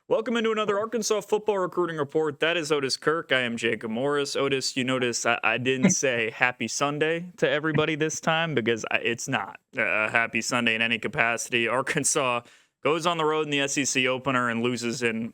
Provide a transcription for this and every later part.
Welcome into another Arkansas football recruiting report. That is Otis Kirk. I am Jacob Morris. Otis, you notice I didn't say happy Sunday to everybody this time because it's not a happy Sunday in any capacity. Arkansas goes on the road in the SEC opener and loses in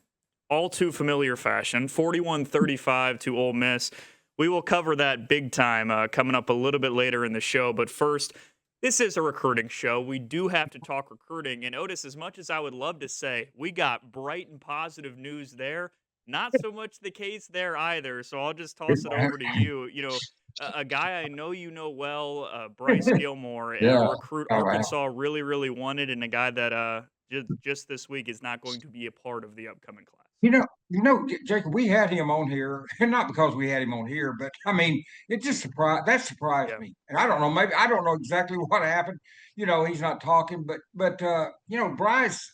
all too familiar fashion, 41-35 to Ole Miss. We will cover that big time coming up a little bit later in the show. But first, this is a recruiting show. We do have to talk recruiting. And Otis, as much as I would love to say we got bright and positive news there, not so much the case there either. So I'll just toss it over to you. A guy I know you know well, Bryce Gilmore, a Yeah. recruit All right. Arkansas really, really wanted, and a guy that just this week is not going to be a part of the upcoming class. Jacob, we had him on here, and not because we had him on here, but I mean, it just surprised Yeah. me. And I don't know, maybe I don't know exactly what happened. He's not talking, but Bryce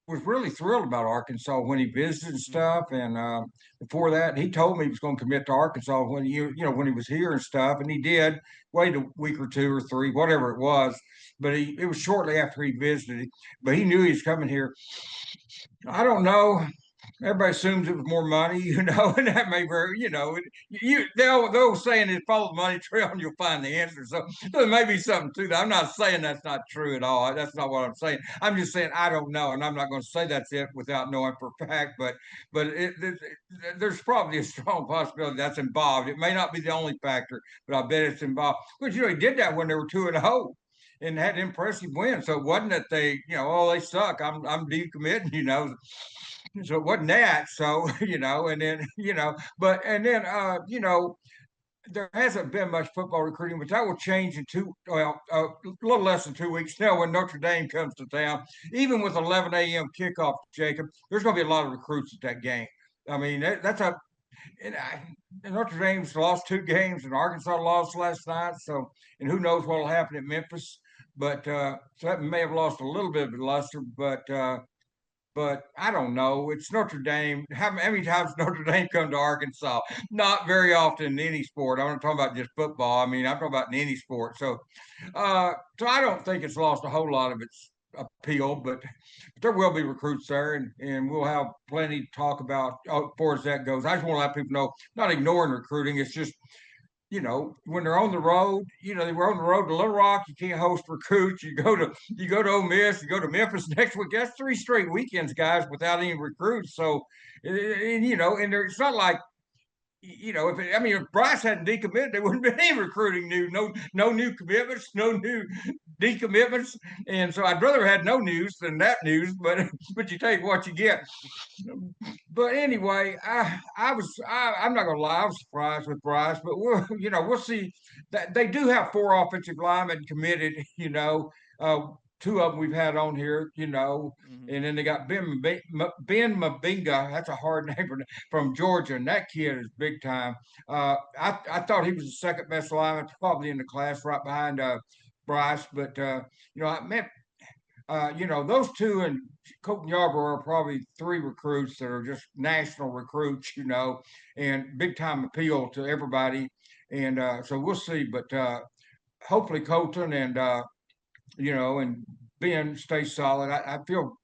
was really thrilled about Arkansas when he visited and Mhm. stuff. And before that, he told me he was going to commit to Arkansas when he was here and stuff, and he did. Wait a week or two or three, whatever it was. But it was shortly after he visited. But he knew he was coming here. I don't know. Everybody assumes it was more money, and that may very, they'll saying is follow the money trail and you'll find the answer. So there may be something to that. I'm not saying that's not true at all. That's not what I'm saying. I'm just saying I don't know, and I'm not going to say that's it without knowing for a fact. But there's probably a strong possibility that's involved. It may not be the only factor, but I bet it's involved. But he did that when they were 2-0 and had an impressive win. So it wasn't that oh, they suck. I'm decommitting, so it wasn't that. So, and then, there hasn't been much football recruiting, but that will change in a little less than 2 weeks now when Notre Dame comes to town. Even with 11 a.m. kickoff, Jacob, there's going to be a lot of recruits at that game. I mean, that's a and, I, and Notre Dame's lost 2 games, and Arkansas lost last night. So, and who knows what will happen at Memphis? But so that may have lost a little bit of luster, but I don't know. It's Notre Dame. How many times Notre Dame come to Arkansas? Not very often in any sport. I'm not talking about just football. I mean, I'm talking about in any sport. So I don't think it's lost a whole lot of its appeal, but there will be recruits there, and we'll have plenty to talk about as far as that goes. I just want to let people know, not ignoring recruiting. It's just when they're on the road, they were on the road to Little Rock. You can't host recruits. You go to Ole Miss. You go to Memphis next week. That's 3 straight weekends, guys, without any recruits. So, it's not like if Bryce hadn't decommitted, there wouldn't have been any recruiting new, no new commitments, no new decommitments, and so I'd rather had no news than that news. But but you take what you get. But anyway, I'm not gonna lie, I was surprised with Bryce, but we'll see. That they do have 4 offensive linemen committed. Two of them we've had on here. Mhm. And then they got Ben Mabinga. That's a hard name from Georgia, and that kid is big time. I thought he was the second best lineman, probably in the class, right behind Bryce. But I met those two and Colton Yarborough are probably 3 recruits that are just national recruits, and big time appeal to everybody. And so we'll see. But hopefully Colton and Ben stay solid. I feel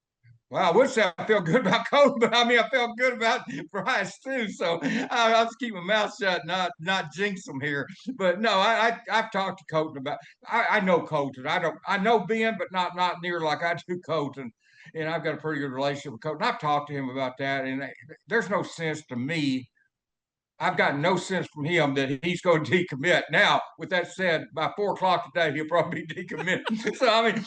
well, I would say I feel good about Colton, but I mean I felt good about Bryce too. So I'll just keep my mouth shut, not jinx them here. But no, I've talked to Colton about. I know Colton. I know Ben, but not near like I do Colton. And I've got a pretty good relationship with Colton. I've talked to him about that, and there's no sense to me. I've got no sense from him that he's going to decommit. Now, with that said, by 4 o'clock today, he'll probably decommit. So I mean,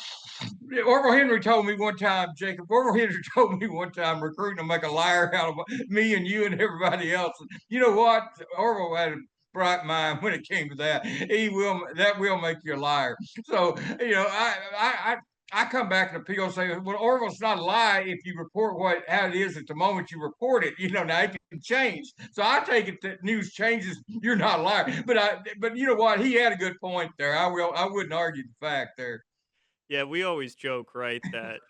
Orville Henry told me one time, Jacob. Orville Henry told me one time, recruiting to make a liar out of me and you and everybody else. And you know what? Orville had a bright mind when it came to that. That will make you a liar. So I come back and appeal and say, well, Orville's not a lie if you report how it is at the moment you report it. Now it can change. So I take it that news changes. You're not a liar. But you know what? He had a good point there. I wouldn't argue the fact there. Yeah, we always joke, right, that,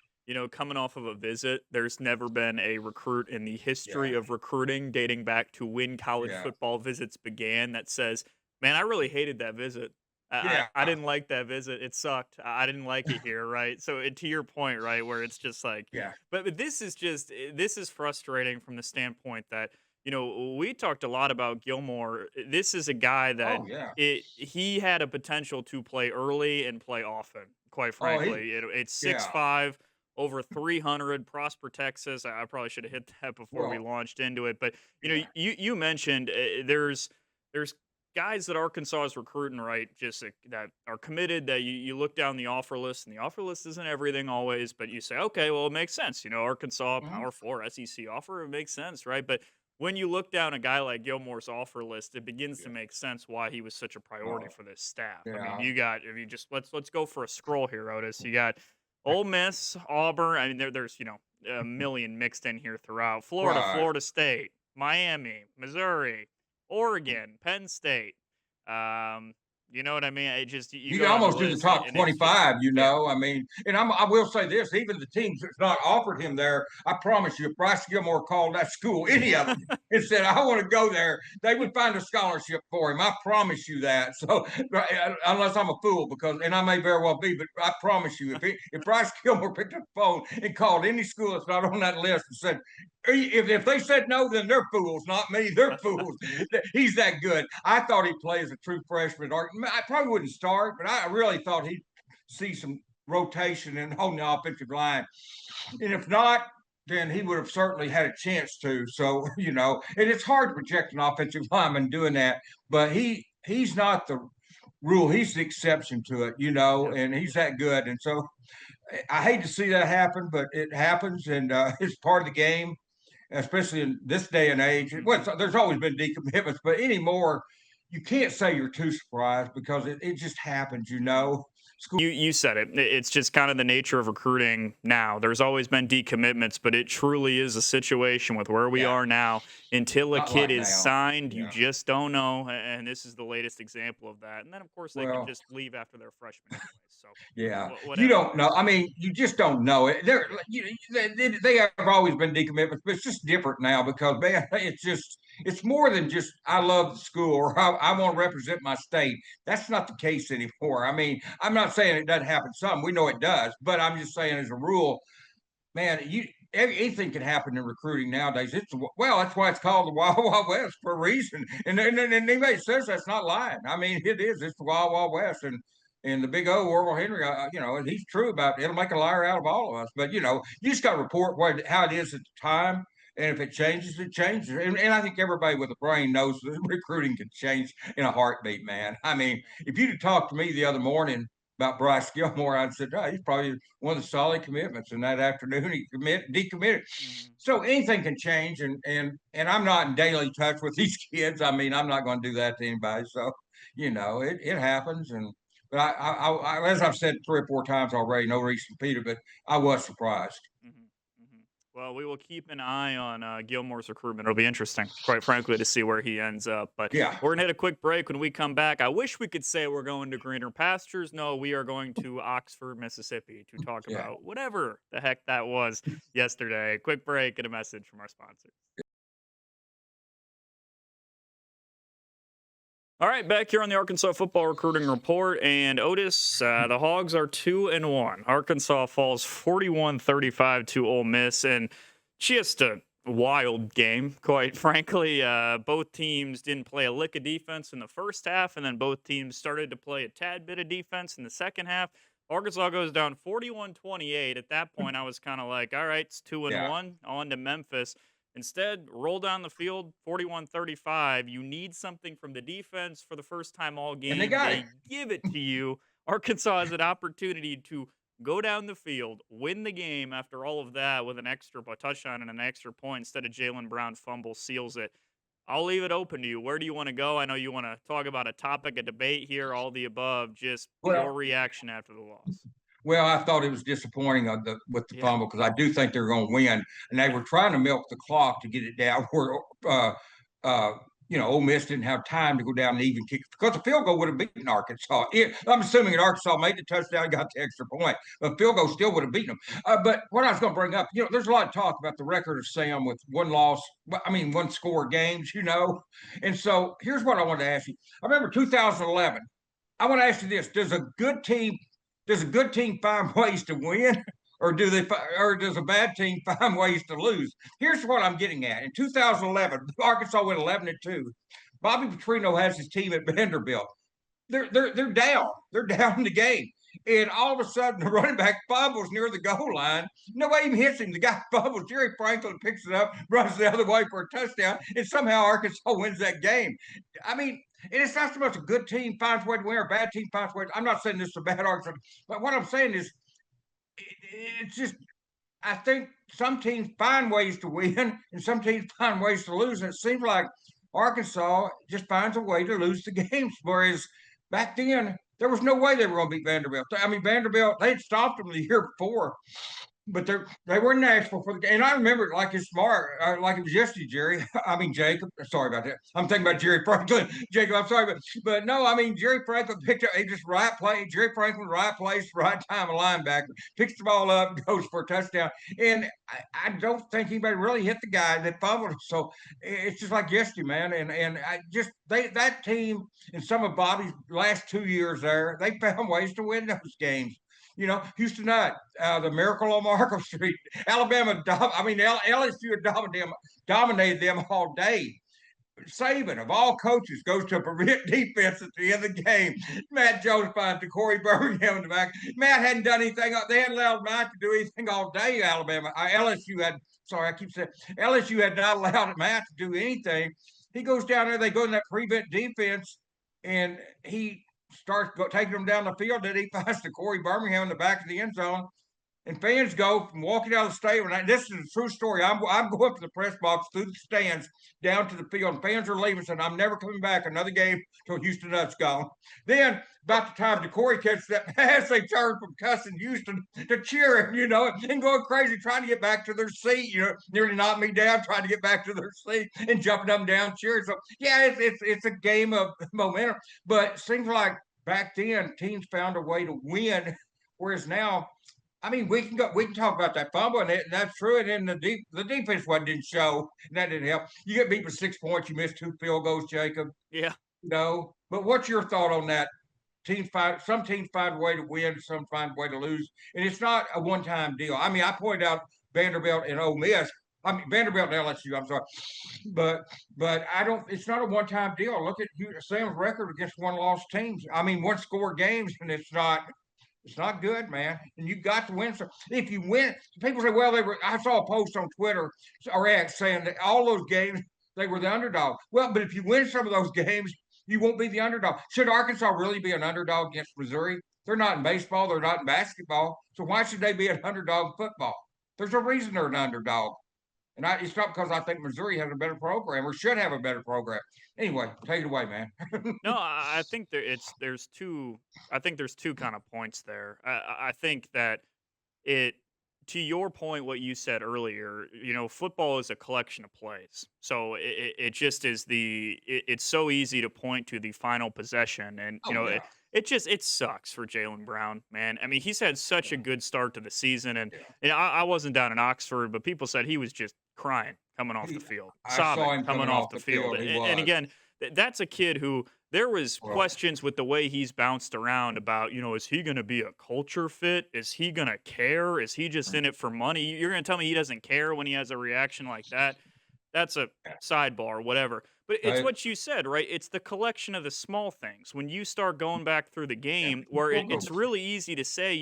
coming off of a visit, there's never been a recruit in the history Yeah, of recruiting dating back to when college yeah. football visits began that says, man, I really hated that visit. Yeah, I didn't like that visit. It sucked. I didn't like it here, right? So to your point, right, where it's just like, yeah. but this is just this is frustrating from the standpoint that we talked a lot about Gilmore. This is a guy that Oh, yeah. he had a potential to play early and play often. Quite Oh, he frankly, it's six yeah. five. Over 300, Prosper, Texas. I probably should have hit that before we Well, launched into it, but yeah. you mentioned there's guys that Arkansas is recruiting, right? Just that are committed. That you look down the offer list, and the offer list isn't everything always, but you say, okay, well, it makes sense. Arkansas, Mhm. Power Four, SEC offer, it makes sense, right? But when you look down a guy like Gilmore's offer list, it begins to Yeah. make sense why he was such a priority Oh, for this staff. I mean, yeah. you got if you just let's go for a scroll here, Otis. You got Ole Miss, Auburn. I mean, there's a million mixed in here throughout. Florida, Right. Florida State, Miami, Missouri, Oregon, Penn State. Um, you know what I mean? It just you You go can down the almost do the list, top and it's just 25, yeah. I mean, and I will say this, even the teams that's not offered him there, I promise you, if Bryce Gilmore called that school, any of them, and said, I want to go there, they would find a scholarship for him. I promise you that. So, unless I'm a fool, because, and I may very well be, but I promise you, if Bryce Gilmore picked up the phone and called any school that's not on that list and said, if they said no, then they're fools, not me. They're fools. He's that good. I thought he'd play as a true freshman. I probably wouldn't start, but I really thought he'd see some rotation on the offensive line. And if not, then he would have certainly had a chance to. So, and it's hard to project an offensive lineman doing that, but he's not the rule. He's the exception to it, Yep. and he's that good. And so I hate to see that happen, but it happens, and it's part of the game, especially in this day and age. Well, Hmm. there's always been decommitments, but anymore, you can't say you're too surprised because it just happens, School, You said it. It's just kind of the nature of recruiting now. There's always been decommitments, but it truly is a situation with where we yeah, are now. Until a not kid like is now. signed, you Yeah. just don't know. And this is the latest example of that. And then, of course, they can Well, just leave after their freshman anyway. So, yeah, you whatever. don't know. I mean, you just don't know it. They have always been decommitments, but it's just different now because man, it's more than just I love the school or I want to represent my state. That's not the case anymore. I mean, I'm not saying it doesn't happen. Some we know it does, but I'm just saying as a rule, man, anything can happen in recruiting nowadays. That's why it's called the Wild Wild West for a reason. And anybody says that's not lying. I mean, it is. It's the Wild Wild West, and the big O Orville Henry, and he's true about it. It'll make a liar out of all of us. But you just got to report how it is at the time. And if it changes, it changes. And I think everybody with a brain knows that recruiting can change in a heartbeat, man. I mean, if you'd have talked to me the other morning about Bryce Gilmore, I'd said, oh, he's probably one of the solid commitments. And that afternoon, he decommitted. Hmm. So anything can change, and I'm not in daily touch with these kids. I mean, I'm not going to do that to anybody. So, it happens. But as I've said 3 or 4 times already, no reason to repeat it, but I was surprised. Hmm. Hmm. Well, we will keep an eye on Gilmore's recruitment. It'll be interesting, quite frankly, to see where he ends up. But Yeah, we're going to hit a quick break. When we come back, I wish we could say we're going to greener pastures. No, we are going to Oxford, Mississippi to talk yeah. about whatever the heck that was yesterday. Quick break and a message from our sponsor. All right, back here on the Arkansas football recruiting report, and Otis, the Hogs are 2-1. Arkansas falls 41-35 to Ole Miss, and just a wild game, quite frankly. Both teams didn't play a lick of defense in the first half, and then both teams started to play a tad bit of defense in the second half. Arkansas goes down 41-28. At that point, I was kind of like, all right, it's 2 and Yeah. 1, on to Memphis. Instead, roll down the field 41-35. You need something from the defense for the first time all And they game. got it. They give it to you. Arkansas has an opportunity to go down the field, win the game after all of that with a touchdown and an extra point instead of Jalen Brown fumble seals it. I'll leave it open to you. Where do you want to go? I know you want to talk about a topic, a debate here, all the above. Just your Well, reaction after the loss. Well, I thought it was disappointing with the Yeah. fumble because I do think they're going to win, and they Yeah. were trying to milk the clock to get it down where uh, Ole Miss didn't have time to go down and even kick because the field goal would have beaten Arkansas. I'm assuming that Arkansas made the touchdown, got the extra point, but field goal still would have beaten them. But what I was going to bring up, there's a lot of talk about the record of Sam with one loss. I mean, one score games, and so here's what I wanted to ask you. I remember 2011. I want to ask you this: does a good team find ways to win, or or does a bad team find ways to lose? Here's what I'm getting at. In 2011, Arkansas went 11-2. Bobby Petrino has his team at Vanderbilt. They're down. They're down in the game. And all of a sudden, the running back fumbles near the goal line. Nobody even hits him. The guy fumbles. Jerry Franklin picks it up, runs the other way for a touchdown, and somehow Arkansas wins that game. I mean, and it's not so much a good team finds a way to win or a bad team finds a way. I'm not saying this is a bad Arkansas, but what I'm saying is it's just I think some teams find ways to win and some teams find ways to lose. And it seems like Arkansas just finds a way to lose the games. Whereas back then, there was no way they were going to beat Vanderbilt. I mean, Vanderbilt, they'd stopped them the year before, but they were in Nashville for the game. And I remember it like it's smart, like it was yesterday, Jerry. I mean Jacob. Sorry about that. I'm thinking about Jerry Franklin. Jacob, I'm sorry, but no, I mean Jerry Franklin picked up. He just right play. Jerry Franklin right place, right time, a linebacker picks the ball up, goes for a touchdown. And I don't think anybody really hit the guy that fumbled. So it's just like yesterday, man. And I just that team in some of Bobby's last 2 years there, they found ways to win those games. You know, Houston Nutt, the Miracle on Markham Street, Alabama. LSU had dominated them all day. Saban, of all coaches, goes to prevent defense at the end of the game. Matt Jones finds to Corey Birmingham in the back. Matt hadn't done anything. They hadn't allowed Matt to do anything all day. LSU had. Sorry, I keep saying LSU had not allowed Matt to do anything. He goes down there. They go in that prevent defense, and he starts taking them down the field. Then he finds to Corey Birmingham in the back of the end zone. And fans go from walking out of the stadium. And this is a true story. I'm going from the press box through the stands down to the field. And fans are leaving, saying, I'm never coming back another game till Houston Nutt's gone. Then, about the time DeCorey catches that pass, they turn from cussing Houston to cheering, and going crazy, trying to get back to their seat. Nearly knocked me down, trying to get back to their seat and jumping up and down, cheering. So, yeah, it's a game of momentum. But it seems like back then, teams found a way to win, whereas now, I mean, we can talk about that fumble, and that's true. And then the defense didn't show, and that didn't help. You get beat with 6 points, you missed 2 field goals, Jacob. Yeah. But what's your thought on that? Some teams find a way to win, some find a way to lose, and it's not a one-time deal. I mean, I pointed out Vanderbilt and Ole Miss. I mean, Vanderbilt and LSU. I'm sorry, but I don't. It's not a one-time deal. Look at Sam's record against one-loss teams. I mean, one-score games, and it's not good, man. And you got to win. So if you win, people say, well, I saw a post on Twitter or X saying that all those games, they were the underdog. Well, but if you win some of those games, you won't be the underdog. Should Arkansas really be an underdog against Missouri? They're not in baseball. They're not in basketball. So why should they be an underdog in football? There's a reason they're an underdog. And it's not because I think Missouri has a better program or should have a better program. Anyway, take it away, man. No, I think there's two. I think there's two kind of points there. I think that it to your point, what you said earlier, football is a collection of plays. So it just is it's so easy to point to the final possession, and Oh, yeah. it sucks for Jalen Brown, man. I mean, he's had such a good start to the season, and, Yeah. and I wasn't down in Oxford, but people said he was just crying coming off the field, I saw sobbing him coming off the field. He And was. again, that's a kid who there was Well, questions with the way he's bounced around about, is he going to be a culture fit? Is he going to care? Is he just in it for money? You're going to tell me he doesn't care when he has a reaction like that? That's a sidebar, whatever. But it's right. what you said, right? It's the collection of the small things. When you start going back through the game, where it's really easy to say,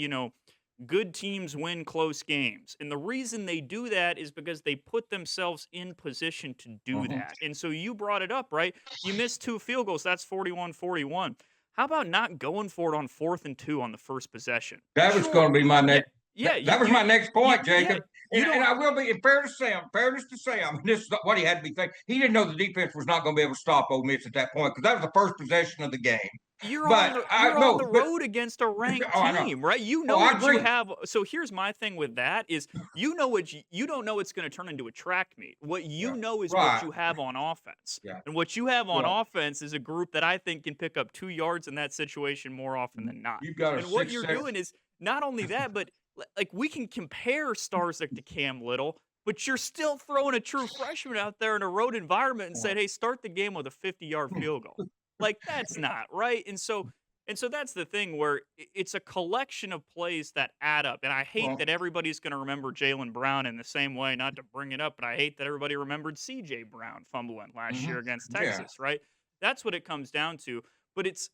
good teams win close games. And the reason they do that is because they put themselves in position to do Uh-huh. that. And so you brought it up, right? You missed 2 field goals. That's 41-41. How about not going for it on 4th and 2 on the first possession? That was Sure. going to be my Yeah. next. Yeah. That was my next point, Yeah. Jacob. You And don't. I will be in fairness to Sam, this is what he had to be thinking. He didn't know the defense was not going to be able to stop Ole Miss at that point because that was the first possession of the game. You're on But the I you're on no, the but road against a ranked oh, I know. team, right? You Oh, know I what you agree. have. So here's my thing with that is you don't know it's going to turn into a track meet. What you Yeah. know is what Right. you have on offense. Yeah. And what you have on Well, offense is a group that I think can pick up 2 yards in that situation more often than not. you've got a And what six you're second. doing is not only that, but like we can compare stars like to Cam Little, but you're still throwing a true freshman out there in a road environment and said, "Hey, start the game with a 50-yard field goal." Like that's not right. And so And so that's the thing where it's a collection of plays that add up. And I hate Well, that everybody's going to remember Jalen Brown in the same way, not to bring it up, but I hate that everybody remembered CJ Brown fumbling last hmm year against yeah, Texas, right? That's what it comes down to. But it's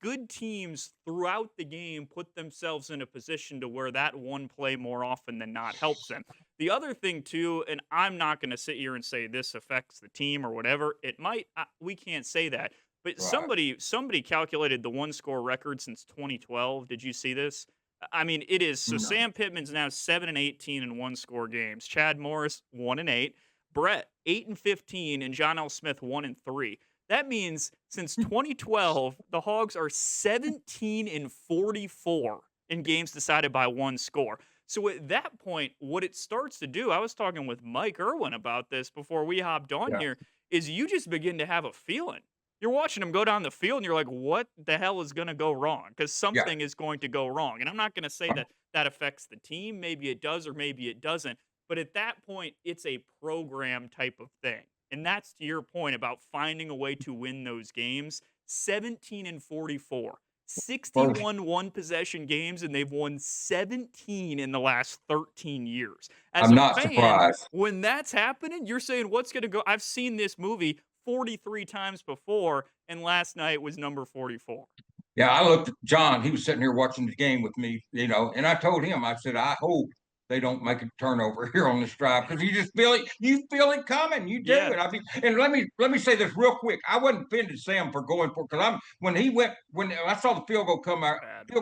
good teams throughout the game put themselves in a position to where that one play more often than not helps them. The other thing too, and I'm not going to sit here and say this affects the team or whatever. It might. We can't say that. But right. somebody calculated the one score record since 2012. Did you see this? I mean, it is so No. Sam Pittman's now 7-18 in one score games. Chad Morris 1-8, Brett 8-15, and John L. Smith 1-3. That means since 2012, the Hogs are 17-44 in games decided by one score. So at that point, what it starts to do, I was talking with Mike Irwin about this before we hopped on Yeah, here, is you just begin to have a feeling. You're watching them go down the field and you're like, what the hell is going to go wrong? Because yeah. something is going to go wrong. And I'm not going to say that that affects the team. Maybe it does or maybe it doesn't. But at that point, it's a program type of thing. And that's to your point about finding a way to win those games. 17-44, First, 61 one possession games, and they've won 17 in the last 13 years. As I'm a not fan, surprised. when that's happening, you're saying, what's going to go? I've seen this movie 43 times before, and last night was number 44. Yeah, I looked at John. He was sitting here watching the game with me, and I told him, I said, I hope they don't make a turnover here on this drive because you just feel it. You feel it coming. You do Yeah. it. I mean, and let me say this real quick. I wasn't offended Sam for going for because I'm when I saw the Bad. field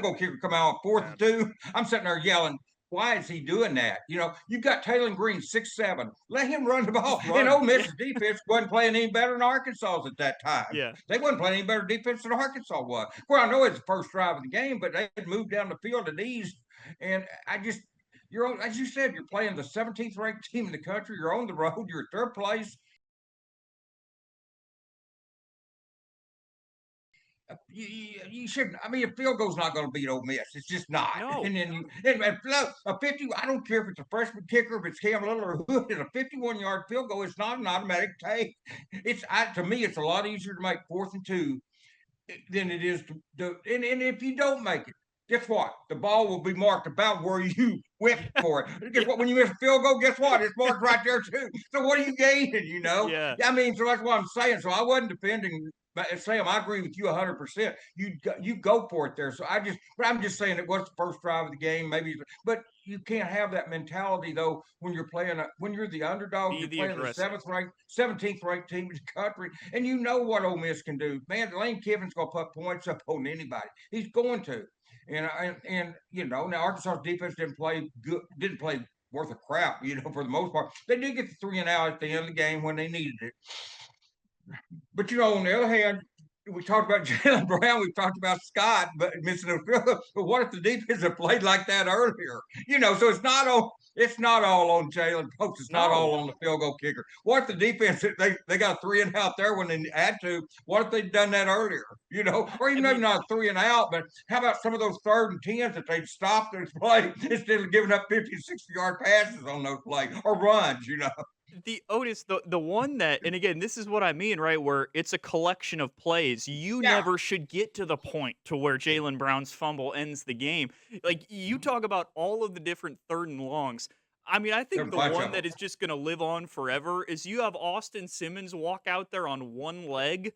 goal kicker come out on fourth and Bad. two. I'm sitting there yelling. Why is he doing that? You've got Taylor Green 6'7". Let him run the ball. Just And run. Ole Yeah. Miss's defense wasn't playing any better than Arkansas's at that time. Yeah. They wasn't playing any better defense than Arkansas was. Well, I know it's the first drive of the game, but they had moved down the field at ease. And as you said, you're playing the 17th ranked team in the country. You're on the road. You're at third place. You shouldn't. I mean, a field goal's not going to beat Ole Miss. It's just not. No. And then a 50. I don't care if it's a freshman kicker, if it's Cam Little or who. It's a 51-yard field goal. It's not an automatic take. To me, it's a lot easier to make 4th and 2 than it is and if you don't make it, guess what? The ball will be marked about where you went for it. Guess Yeah. what? When you miss a field goal, guess what? It's marked right there too. So what are you gaining? Yeah. I mean, so that's what I'm saying. So I wasn't defending. But Sam, I agree with you 100%. You go for it there. But I'm just saying it was the first drive of the game, maybe. But you can't have that mentality though when when you're the underdog. Be You're the playing the aggressive. 17th ranked team in the country, and you know what Ole Miss can do. Man, Lane Kiffin's gonna put points up on anybody. He's going to, and now Arkansas defense didn't play worth a crap, for the most part. They did get the 3-and-out at the end of the game when they needed it. But on the other hand, we talked about Jalen Brown, we talked about Scott, but missing a field goal. But what if the defense had played like that earlier? So it's not all on Jalen folks. It's not all No. on the field goal kicker. What if the defense they got a 3-and-out there when they had to? What if they'd done that earlier? Or I even maybe mean, not a 3-and-out, but how about some of those 3rd and 10s that they'd stopped their play instead of giving up 50, 60-yard passes on those plays or runs? the Otis, the one that, and again, this is what I mean, right? Where it's a collection of plays. You Yeah. never should get to the point to where Jalen Brown's fumble ends the game. Like you talk about all of the different third and longs. I mean, I There's think a the bunch one of them. that is just going to live on forever is you have Austin Simmons walk out there on one leg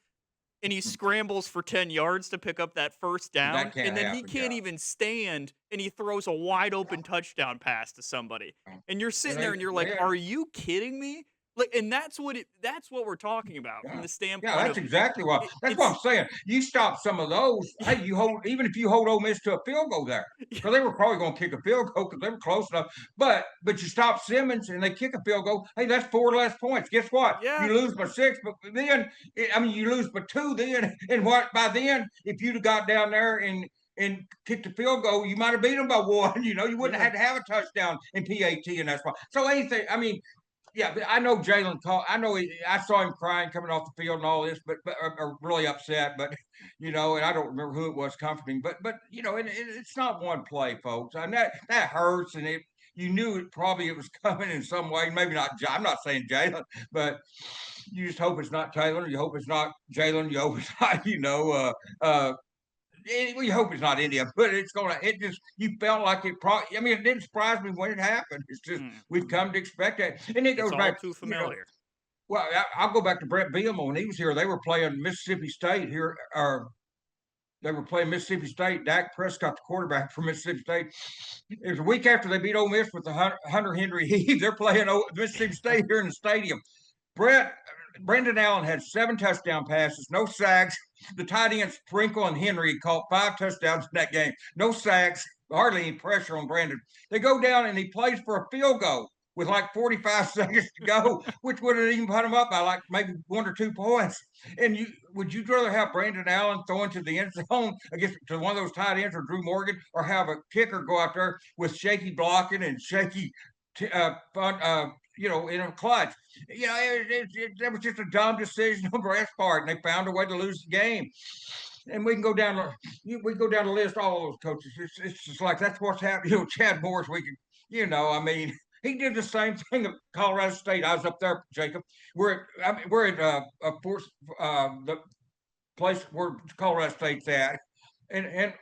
and he scrambles for 10 yards to pick up that first down, That can't and then he happen, can't yeah. even stand, and he throws a wide open touchdown pass to somebody. And you're And sitting there they and you're they like, had "Are you kidding me?" Like, and that's what we're talking about from Yeah. the Yeah, standpoint that's of exactly what that's what it's I'm saying. You stop some of those. Hey, even if you hold Ole Miss to a field goal there, because they were probably going to kick a field goal because they were close enough. But you stop Simmons and they kick a field goal. Hey, that's 4 less points. Guess what? yeah, You lose by 6, but then I mean you lose by 2. Then and what? By then, if you'd have got down there and kicked a field goal, you might have beat them by 1. You wouldn't yeah. have had to have a touchdown in PAT and that's why. So anything. I mean, yeah, but I know Jalen called. I saw him crying coming off the field and all this, but really upset. But and I don't remember who it was comforting. But it's not one play, folks. And that hurts, and you knew it was coming in some way. Maybe not. I'm not saying Jalen, but you just hope it's not Taylor. You hope it's not Jalen. You hope it's not we hope it's not India, but it's gonna. It just you felt like it. Probably. I mean, it didn't surprise me when it happened. It's just Mm. we've come to expect that, and it It's goes all back. too You know, familiar. well, I'll go back to Brett Bielema when he was here. They were playing Mississippi State here, or they were playing Mississippi State. Dak Prescott, the quarterback for Mississippi State. It was a week after they beat Ole Miss with the Hunter Henry Heave. They're playing Mississippi State here in the stadium. Brendan Allen had 7 touchdown passes, no sacks. The tight ends Sprinkle and Henry caught 5 touchdowns in that game. No sacks, hardly any pressure on Brandon. They go down and he plays for a field goal with like 45 seconds to go, which would have even put him up by like maybe 1 or 2 points. And would you rather have Brandon Allen throwing to the end zone against to one of those tight ends or Drew Morgan, or have a kicker go out there with shaky blocking and shaky in a clutch? That was just a dumb decision on Brett's part, and they found a way to lose the game. And we can go down the list all those coaches. It's just like that's what's happening. Chad Morris. I mean, he did the same thing at Colorado State. I was up there, Jacob. We're at of course the place where Colorado State's at, and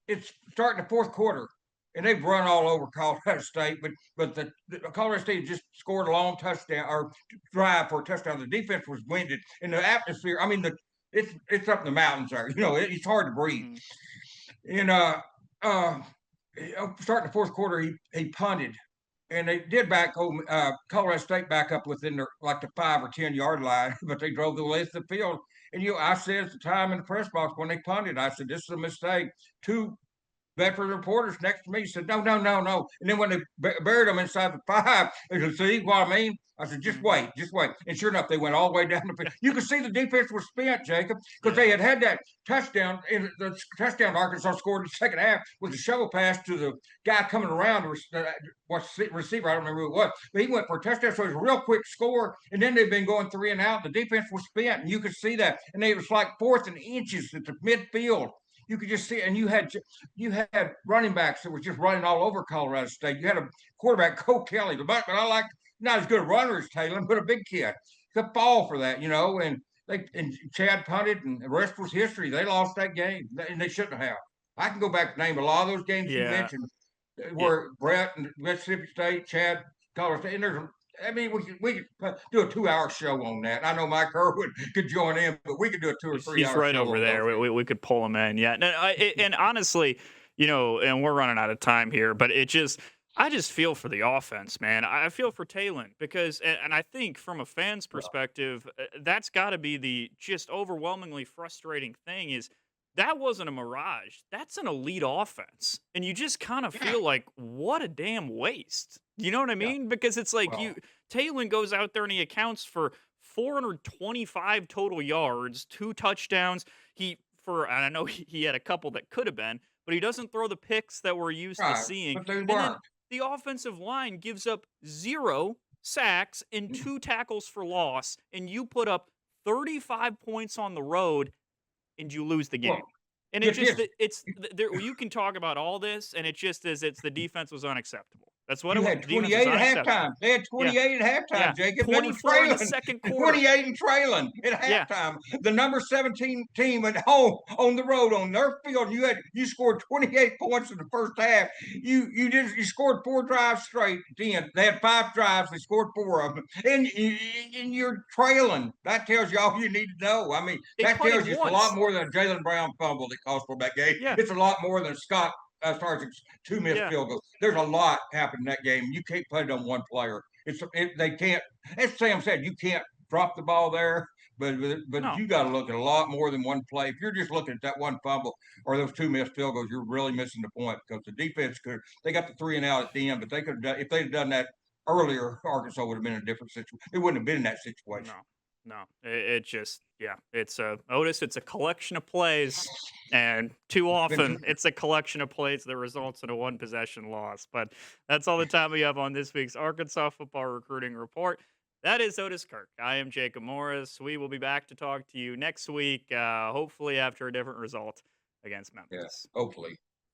it's starting the fourth quarter, and they've run all over Colorado State, but the Colorado State just scored a long touchdown or drive for a touchdown. The defense was winded, and the atmosphere. I mean, it's up in the mountains there. It's hard to breathe. Mm. And starting the fourth quarter, he punted, and they did Colorado State back up within the 5 or 10 yard line, but they drove the length of the field. And I said at the time in the press box when they punted, I said, "This is a mistake." Two veteran reporters next to me said, "No, no, no, no." And then when they buried them inside the 5, they said, "See what I mean?" I said, "Just Mm-hmm. wait, just wait." And sure enough, they went all the way down the field. You could see the defense was spent, Jacob, because they Yeah. had that touchdown. And the touchdown Arkansas scored in the second half was a shovel pass to the guy coming around, receiver. I don't remember who it was, but he went for a touchdown. So it was a real quick score. And then they've been going 3 and out. The defense was spent, and you could see that. And it was like 4th and inches at the midfield. You could just see, and you had running backs that were just running all over Colorado State. You had a quarterback, Cole Kelly, but I like not as good a runner as Taylor, but a big kid. It's a fall for that, and Chad punted, and the rest was history. They lost that game, and they shouldn't have. I can go back and name a lot of those games you Yeah. mentioned, Yeah. where Brett and Mississippi State, Chad, Colorado State, and we could do a 2 hour show on that. I know Mike Irwin could join in, but we could do a 2 or 3 He's hour right show over on those there. games. We could pull him in. Yeah. And honestly, and we're running out of time here, but I just feel for the offense, man. I feel for Talon because, and I think from a fan's perspective, that's got to be the just overwhelmingly frustrating thing is that wasn't a mirage. That's an elite offense. And you just kind of Yeah, feel like, what a damn waste. You know what I yeah. mean? Because it's like Well, Talon goes out there and he accounts for 425 total yards, 2 touchdowns. And I know he had a couple that could have been, but he doesn't throw the picks that we're used to right, seeing. but they And then weren't. the offensive line gives up 0 sacks and 2 tackles for loss, and you put up 35 points on the road and you lose the game. Well, And it get just this. it's there you can talk about all this and it just is it's the defense was unacceptable. That's what it You was. had The defense was 28 at unacceptable. halftime. They had Yeah. 28 at halftime, Yeah. Jacob. Then you 24 in the trailing. second quarter. 28 and trailing at Yeah. halftime. The number 17 team at home on the road on their field. You scored 28 points in the first half. You scored 4 drives straight at the end. They had 5 drives. They scored 4 of them, and you're trailing. That tells you all you need to know. I mean, They that punted tells you it's a lot once. more than a Jalen Brown fumble that cost for that game. Yeah. It's a lot more than Scott Sargent's 2 missed Yeah. field goals. There's a lot happened in that game. You can't put it on one player. They can't. As Sam said, you can't drop the ball there. But No. you got to look at a lot more than one play. If you're just looking at that one fumble or those 2 missed field goals, you're really missing the point because the defense they got the 3 and out at the end, but they could have done if they'd have done that earlier. Arkansas would have been in a different situation. It wouldn't have been in that situation. No. No. It just it's Otis, it's a collection of plays. And too often, it's a collection of plays that results in a 1 possession loss. But that's all the time we have on this week's Arkansas Football Recruiting Report. That is Otis Kirk. I am Jacob Morris. We will be back to talk to you next week, hopefully after a different result against Yeah, Memphis. hopefully.